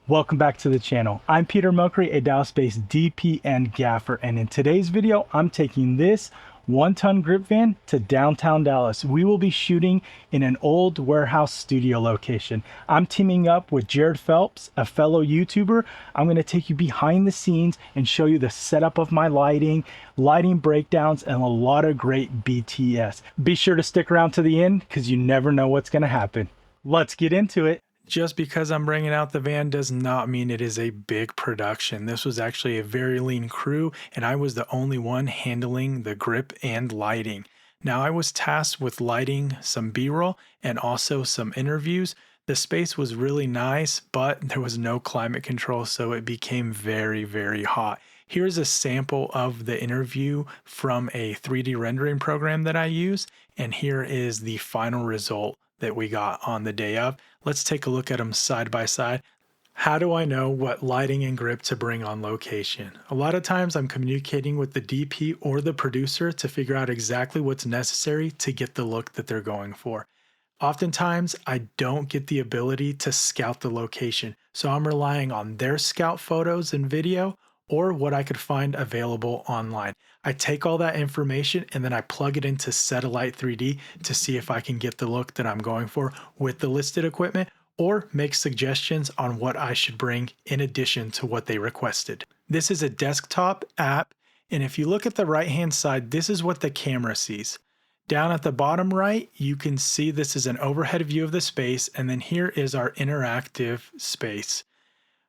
Welcome back to the channel. I'm Peter Milkery, a Dallas-based DP and gaffer, and in today's video, I'm taking this 1-ton grip van to downtown Dallas. We will be shooting in an old warehouse studio location. I'm teaming up with Jared Phelps, a fellow YouTuber. I'm going to take you behind the scenes and show you the setup of my lighting breakdowns, and a lot of great BTS. Be sure to stick around to the end because you never know what's going to happen. Let's get into it. Just because I'm bringing out the van does not mean it is a big production. This was actually a very lean crew, and I was the only one handling the grip and lighting. Now, I was tasked with lighting some B-roll and also some interviews. The space was really nice, but there was no climate control, so it became very, very hot. Here's a sample of the interview from a 3D rendering program that I use, and here is the final result that we got on the day of. Let's take a look at them side by side. How do I know what lighting and grip to bring on location? A lot of times I'm communicating with the DP or the producer to figure out exactly what's necessary to get the look that they're going for. Oftentimes I don't get the ability to scout the location, so I'm relying on their scout photos and video or what I could find available online. I take all that information and then I plug it into Satellite 3D to see if I can get the look that I'm going for with the listed equipment, or make suggestions on what I should bring in addition to what they requested. This is a desktop app, and if you look at the right-hand side, this is what the camera sees. Down at the bottom right, you can see this is an overhead view of the space, and then here is our interactive space.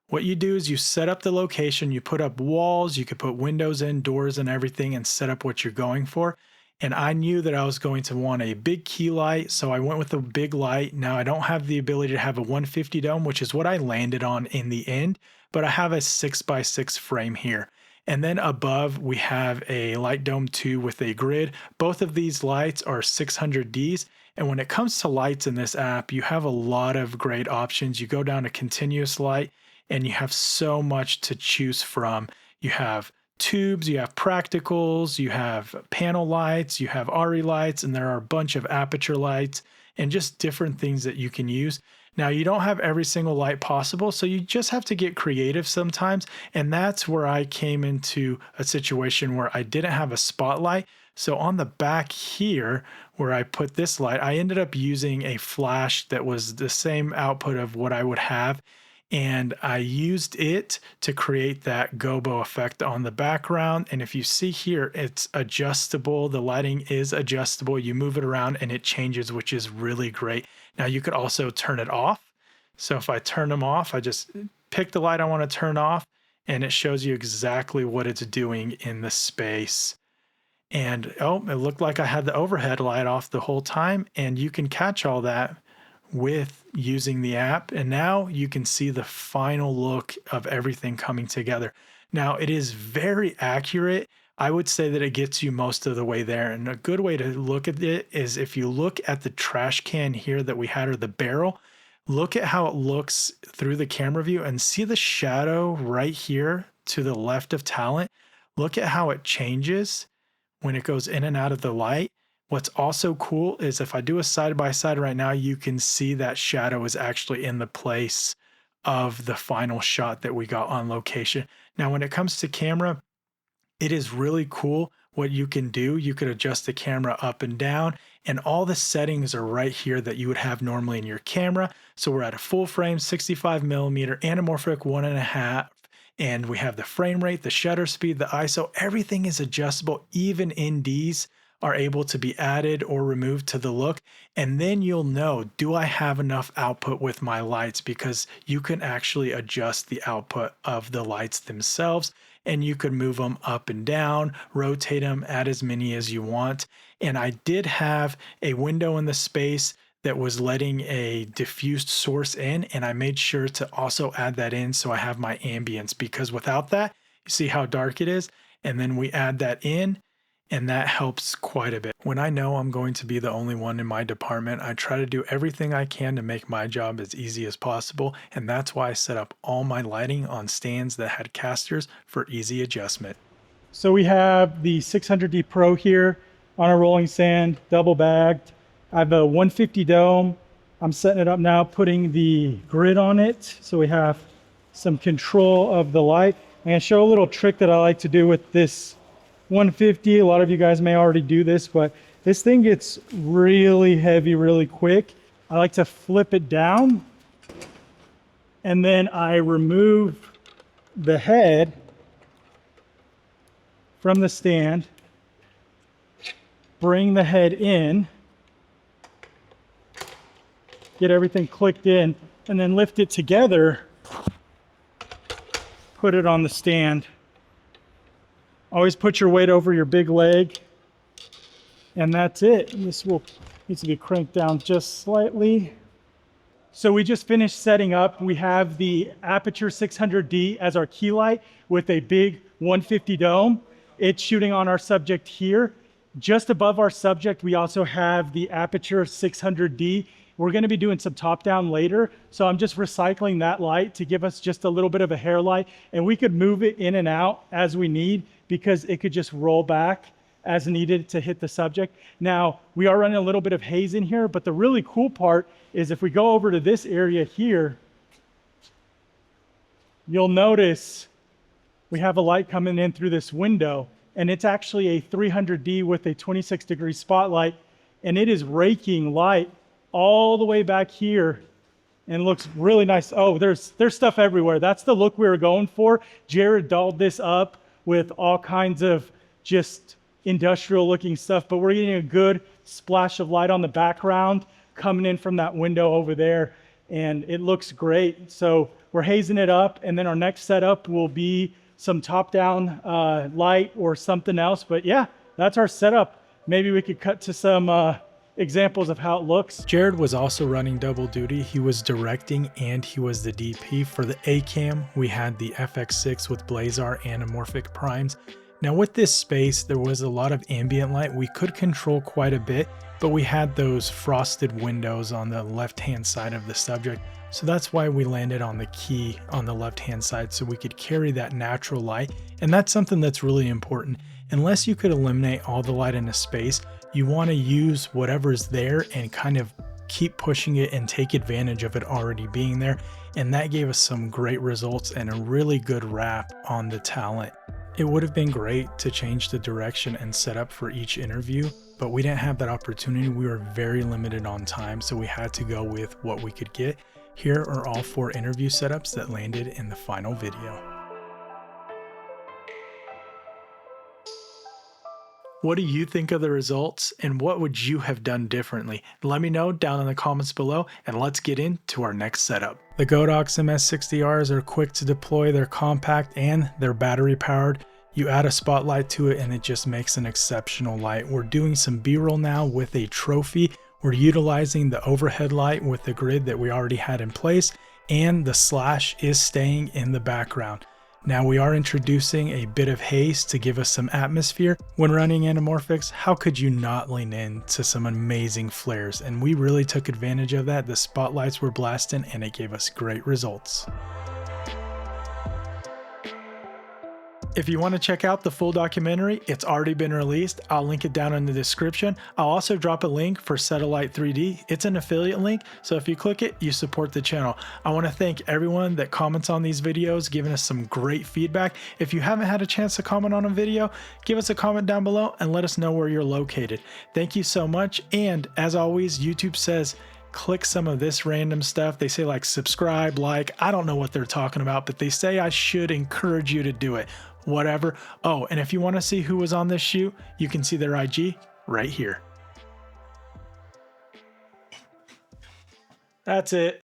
What you do is you set up the location, you put up walls, you could put windows in, doors and everything, and set up what you're going for. And I knew that I was going to want a big key light, so I went with a big light. Now I don't have the ability to have a 150 dome, which is what I landed on in the end, but I have a 6x6 frame here. And then above we have a light dome 2 with a grid. Both of these lights are 600Ds. And when it comes to lights in this app, you have a lot of great options. You go down to continuous light, and you have so much to choose from. You have tubes, you have practicals, you have panel lights, you have RE lights, and there are a bunch of aperture lights and just different things that you can use. Now, you don't have every single light possible, so you just have to get creative sometimes. And that's where I came into a situation where I didn't have a spotlight. So on the back here, where I put this light, I ended up using a flash that was the same output of what I would have. And I used it to create that gobo effect on the background. And if you see here, it's adjustable. The lighting is adjustable. You move it around and it changes, which is really great. Now you could also turn it off. So if I turn them off, I just pick the light I want to turn off, and it shows you exactly what it's doing in the space. And oh, it looked like I had the overhead light off the whole time, and you can catch all that with using the app, and now you can see the final look of everything coming together. Now, it is very accurate. I would say that it gets you most of the way there, and a good way to look at it is if you look at the trash can here that we had, or the barrel, look at how it looks through the camera view and see the shadow right here to the left of Talent. Look at how it changes when it goes in and out of the light. What's also cool is if I do a side-by-side right now, you can see that shadow is actually in the place of the final shot that we got on location. Now, when it comes to camera, it is really cool what you can do. You could adjust the camera up and down, and all the settings are right here that you would have normally in your camera. So we're at a full frame, 65mm, anamorphic 1.5, and we have the frame rate, the shutter speed, the ISO, everything is adjustable. Even NDs are able to be added or removed to the look. And then you'll know, do I have enough output with my lights? Because you can actually adjust the output of the lights themselves, and you could move them up and down, rotate them, add as many as you want. And I did have a window in the space that was letting a diffused source in, and I made sure to also add that in so I have my ambience, because without that, you see how dark it is? And then we add that in, and that helps quite a bit. When I know I'm going to be the only one in my department, I try to do everything I can to make my job as easy as possible, and that's why I set up all my lighting on stands that had casters for easy adjustment. So we have the 600D Pro here on a rolling stand, double bagged. I have a 150 dome. I'm setting it up now, putting the grid on it. So we have some control of the light. I'm gonna show a little trick that I like to do with this 150. A lot of you guys may already do this, but this thing gets really heavy really quick. I like to flip it down, and then I remove the head from the stand, bring the head in, get everything clicked in, and then lift it together, put it on the stand. Always put your weight over your big leg, and that's it. And this will needs to be cranked down just slightly. So we just finished setting up. We have the Aperture 600D as our key light with a big 150 dome. It's shooting on our subject here. Just above our subject, we also have the Aperture 600D. We're gonna be doing some top down later. So I'm just recycling that light to give us just a little bit of a hair light, and we could move it in and out as we need because it could just roll back as needed to hit the subject. Now, we are running a little bit of haze in here, but the really cool part is if we go over to this area here, you'll notice we have a light coming in through this window, and it's actually a 300D with a 26-degree spotlight, and it is raking light all the way back here and looks really nice. Oh, there's stuff everywhere. That's the look we were going for. Jared dolled this up with all kinds of just industrial looking stuff, but we're getting a good splash of light on the background coming in from that window over there, and it looks great. So we're hazing it up, and then our next setup will be some top down light or something else. But yeah, that's our setup. Maybe we could cut to some examples of how it looks. Jared was also running double duty. He was directing and he was the DP. For the A-cam, we had the FX6 with Blazar anamorphic primes. Now with this space, there was a lot of ambient light. We could control quite a bit, but we had those frosted windows on the left-hand side of the subject. So that's why we landed on the key on the left-hand side, so we could carry that natural light. And that's something that's really important. Unless you could eliminate all the light in a space, you want to use whatever's there and kind of keep pushing it and take advantage of it already being there. And that gave us some great results and a really good wrap on the talent. It would have been great to change the direction and setup for each interview, but we didn't have that opportunity. We were very limited on time, so we had to go with what we could get. Here are all 4 interview setups that landed in the final video. What do you think of the results, and what would you have done differently? Let me know down in the comments below, and let's get into our next setup. The Godox MS60Rs are quick to deploy, they're compact, and they're battery powered. You add a spotlight to it and it just makes an exceptional light. We're doing some B-roll now with a trophy. We're utilizing the overhead light with the grid that we already had in place, and the slash is staying in the background. Now we are introducing a bit of haze to give us some atmosphere. When running anamorphics, how could you not lean in to some amazing flares? And we really took advantage of that. The spotlights were blasting and it gave us great results. If you want to check out the full documentary, it's already been released. I'll link it down in the description. I'll also drop a link for Satellite 3D. It's an affiliate link, so if you click it, you support the channel. I want to thank everyone that comments on these videos, giving us some great feedback. If you haven't had a chance to comment on a video, give us a comment down below and let us know where you're located. Thank you so much, and as always, YouTube says, click some of this random stuff. They say like subscribe, like, I don't know what they're talking about, but they say I should encourage you to do it. Whatever. Oh, and if you want to see who was on this shoot, you can see their IG right here. That's it.